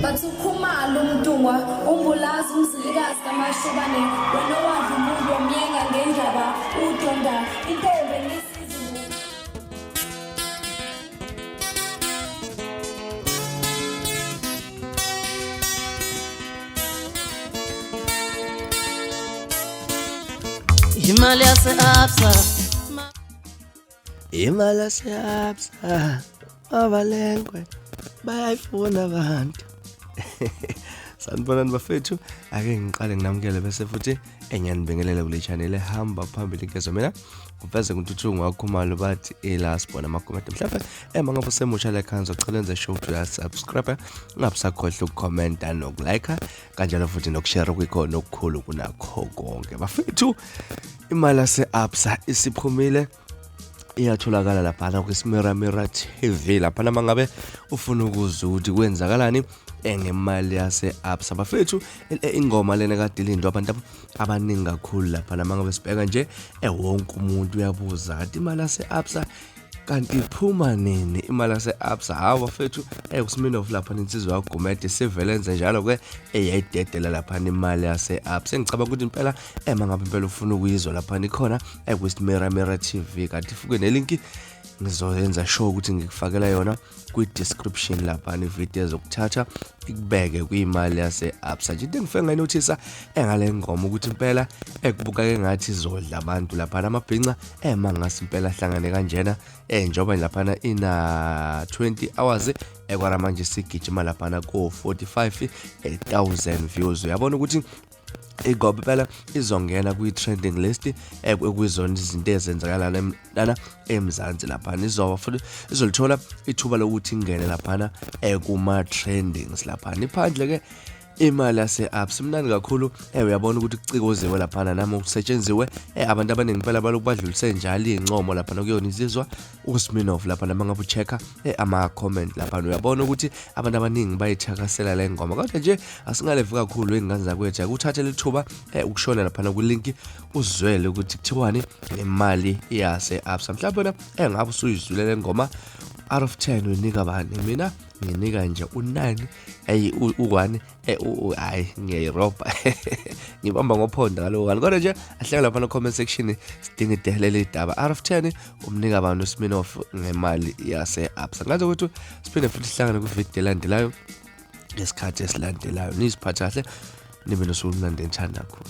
bathi ukhumalo umntungwa umbulazi umzilikazi kamashubane wena owadla umuntu wamyenga ngendaba udonda intombi nesizimu. Imali yaseABSA, imali yaseABSA, abalengwe bayayifuna abantu. Sanibonani bafethu, ake ngiqale nginamukele bese futhi engiyanibingelela kule channel ehamba phambili kezwe mina. Uveze kuNtuthungu wakhumalo bathi elasibona amakomenti mhlawumbe mangabe semusha la khanzo cela enze show to subscribe ngabusakhohle ukukhomenta nokulike kanjalo futhi nokushare kwikhona okukhulu kunakho konke bafethu. Imali yaseABSA isiphumile iyatholakala lapha kwiSmirnoff TV lapha mangabe ufuna ukuzwa ukuthi kwenzakalani ngemali yaseABSA bafethu. Ingoma lena kade ilindwa abantu abaningi kakhulu lapha mangabe sibheka nje wonke umuntu uyabuza ukuthi imali yaseABSA kanti iphuma nini imali yaseABSA. Hawo bafethu uSmirnoff lapha insizwa yaGumede sevelenze njalo ke eyayidedela lapha imali yaseABSA. Ngicabanga ukuthi impela mangabe impela ufuna ukuyizwa lapha ikhona kwiSmirnoff TV kanti fuke nelinki ngizoyenza sure ukuthi ngikufakela yona kwi-description lapha video ezokuthatha ikubeke kwimali yaseABSA. Nje into engifike ngayinothisa ngale ngoma ukuthi impela kubuka engathi izodla abantu lapha amabhinqa mangase impela ahlangane kanjena njoba lapha ina 20 hours kwara manje sigijima lapha ko 45,000 views. Uyabona ukuthi igobe phela izongena kwi-trending list kwizona izinto ezenzakala lana eMzansi lapha izoba futhi izolithola ithuba lokuthi ingene lapha kuma-trendings lapha iphandle ke imali yaseABSA mnandi kakhulu. Uyabona ukuthi kucikoziwe lapha nami ukusetshenziswe abantu abaningi phela balokubadlulise njalo incomo lapha nokuyona izizwa uSmirnoff lapha nama ngabe uchecka ama comment lapha uyabona ukuthi abantu abaningi bayithakasela le ngoma. Kodwa nje asingalevu kakhulu engane zakwethu ukuthatha lethuba ukushona lapha ku link uzwele ukuthi kuthiwani imali yaseABSA. Mhlawumbe ngabe usuyizwile le ngoma out of 10 unika bani? Mina nginika nje u9 u1 hayi ngiyayirobha ngibamba ngophondo ngalo 1. Kodwa nje ahlala lapha no comment section sidinga idehlele idaba out of 10 umnika abantu uSmirnoff ngemali yaseABSA. Ngathi ukuthi siphinde futhi sihlangane ku video elandelayo ngesikhathi esilandelayo. Nisiphatha kahle nibe nosuku mnandi enthanda kakhulu.